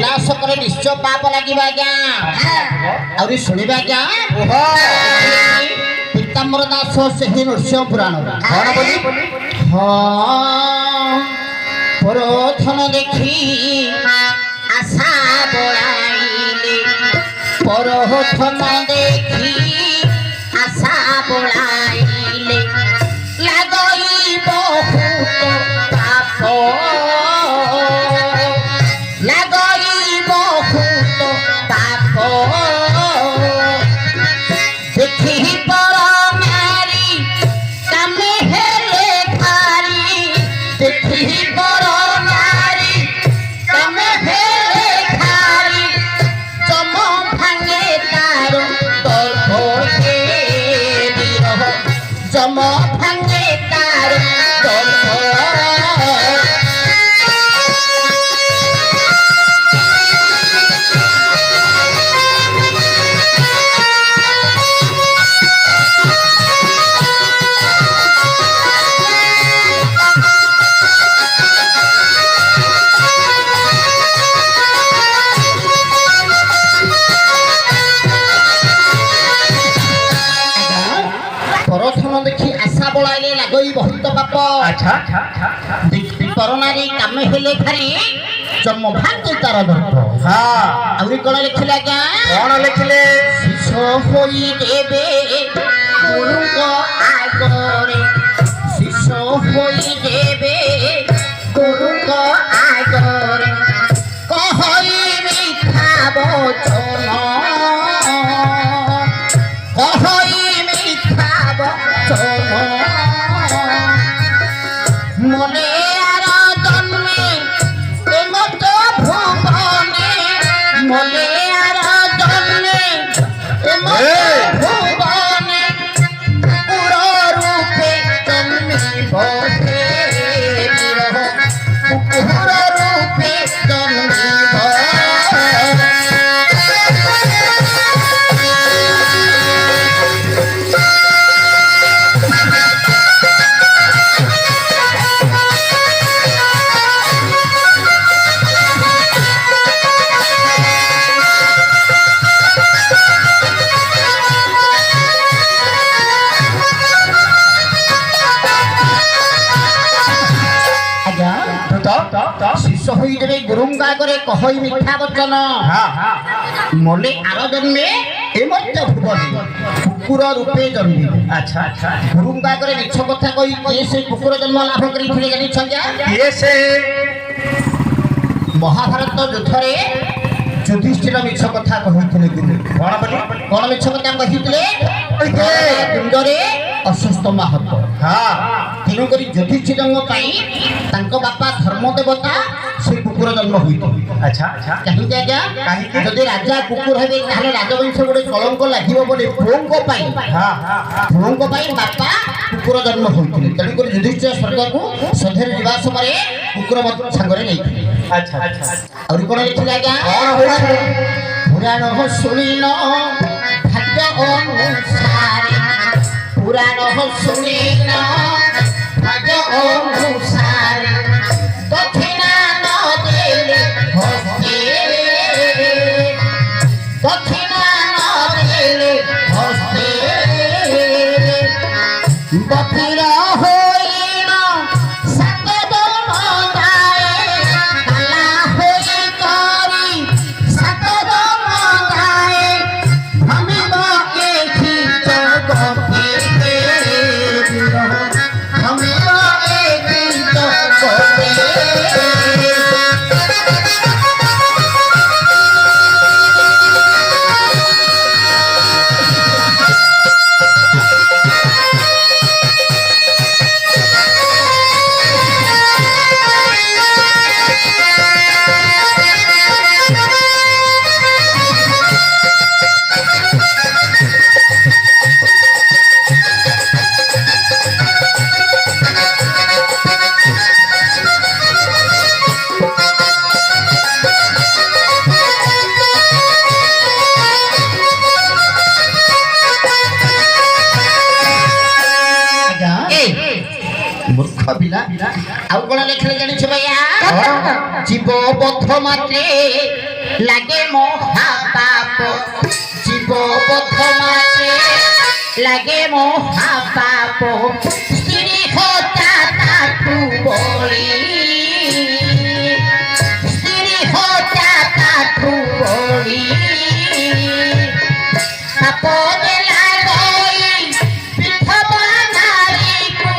विनाश करे निश्चय पाप लगिबा आज्ञा और सुनिबा आज्ञा पीताम्बर दास से ही नृसिंह पुराण कौन बोली हाँ प्रथम देखी आशा बोलाइले प्रथम देखी आशा बोलाइले लागई बहुत पाप लागई बहुत पाप देखी पर नारी कामे हेले खारी देखी पर नारी कामे हेले खारी जम भांगे तार दर्भे बिरह जम भांगे तार दर्भ प्रथम देखी आशा बोलाइले लागई बहुत पाप अच्छा करनारी काम हेले खाली जन्म भाग्य तार दर्भ हाँ आउरी कोन लिखले आज्ञा कौन लिखले शिष्य होई देबे गुरुको आगरे शिष्य होई देबे गुरुको आगरे कहई मिठा वचन कहई मिठा वचन मने आर जन्मे एमत भुवने मने आर जन्मे एमत भुवने कुकुर रूपे जन्मिब हे बिरह कुकुर रूपे जन्मिब शिष्य होई देबे गुरुंगा करे कहई मिठा वचन मले आर जन्मे एमत भुवने कुकुर रूपे जन्मी अच्छा गुरुंगा करे मिछ कथा कहि के से कुकुर जन्म लाभ करि थिले जानि छंजा ये से महाभारत युद्ध रे युधिष्ठिर मिछ कथा कहिथिले गुरु कौन बोली कोन मिछ कथा कहिथिले कुंडरे अस्वस्थ महत हाँ तेणु करी युधिष्ठिरंग पई तांको बापा धर्म देवता से कुकुर जन्म होइतो अच्छा कहीं आज्ञा जदि राजा कुकुर हेबे ताहले राजवंश गोटे कलंक लागिबो बोले पुओंको पई पुओंको पई बापा कुकुर जन्म होइथिले तेणु करी युधिष्ठिर स्वर्ग को सधेर जीवा समय कुकुर मत संगरे नैथिले अच्छा और कोन लिखिले आज्ञा पुराण हो सुनिन भाग्य अनुसारे पुराण हो सुनिन भाग्य अनुसारे दक्षिणा न देले हस्ते दक्षिणा न देले हस्ते बपिर होइण सात जन्म गाए काला होई करी सात जन्म गाए भमिब एखि जगते भमिब एखि जगते ଆଉ କଣ ଲେଖିଲେ ଜାଣିଛ ଭାଇଆ? জীব বদ্ধ মাত্রে লাগে মহাপাপ, জীব বদ্ধ মাত্রে লাগে মহাপাপ, স্ত্রী হত্যা তাঠু বলি, স্ত্রী হত্যা তাঠু বলি, পাপ দেলা গই বিধবা নারীকু,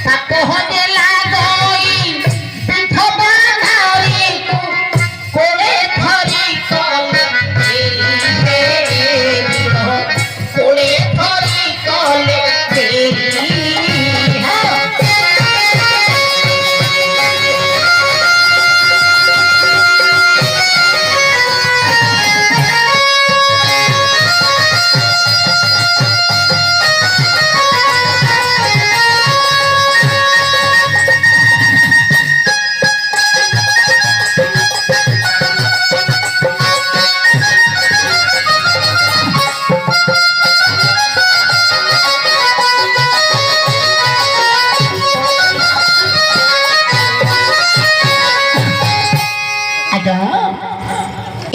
পাপ দেলা গই বিধবা নারীকু, কোলে ধরি কলে কোলে ধরি কলে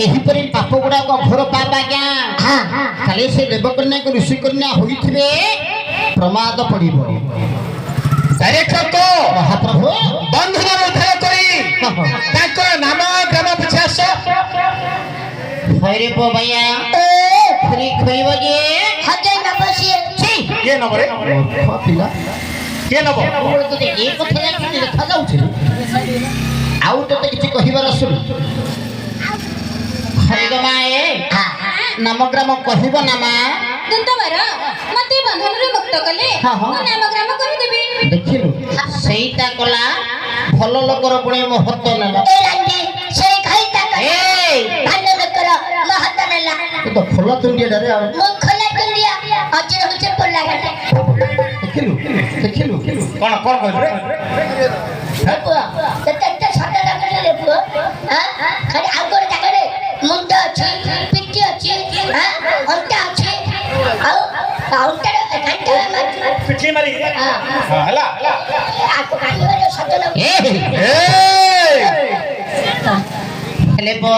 एहीपरि पाप गुड़ाक घोर पाप आज्ञा खाली से देवकन्या को ऋषिकन्या होइथिबे प्रमाद पड़िबो। महाप्रभु बंधन उद्धार करी ताकर नाम ग्राम पिछास भैरे पो भैया फ्री खइब जे हजे न बसिए छी के न बरे पिला के न बो बोले तो ए कथा जानि देखा जाउछि आउ तो किछि कहिबार सुन हरिगमाए नामग्राम कहिब ना मा दंतवर मते बंधनरु मुक्त कले मो नामग्राम कहि देबी देखिलु सेईटा कला भलो लोकर पुणे महत्व नेला ए लांडी से खाइता कर ए भालो लोकर महत्व नेला तो खोला तुंडिया डरे आ मो खोला तुंडिया अजर होचे पल्ला गले देखिलु कोन कहल रे पुआ तत्ते सटा लागले रे पुआ हां खाली आगोर जागरे मुंड अछि पिट्टी अछि हां अंटा अछि आउ काउंटर घंटा मार पिछली मारी हां हला आपको कानी वाले सटल हेले बो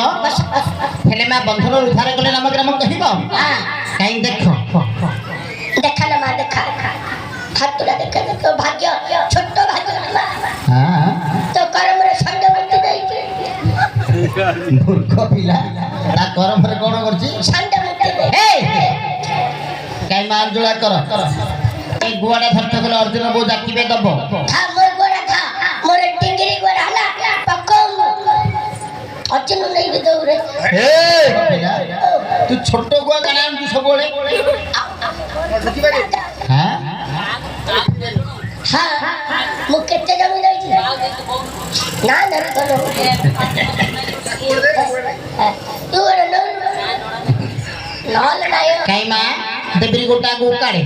हेले मा बंधन उद्धार कले नामग्राम कहिबो हां काई देखो देखा ना मा देखा हातुला देखा तो भाग्य छोटो भाग्य हां तो कर्म रे संग मुक्ति देई मूर्ख पिला ता करम रे कोन करछि संग मुक्ति दे ए काई मान जुला कर ए गुवाडा धरत गले अर्जुन बो जाकिबे दबो था मोर गोरा था मोर टिंगरी गोरा हला पक्को अर्जुन नहीं भी दो रे ए पिला तू छोटो गुआ गाना तू सबोले हां हां मु केते जमी रही ना ना करो तू रे नो लाल लायो काई मा देबरी गोटा को काढे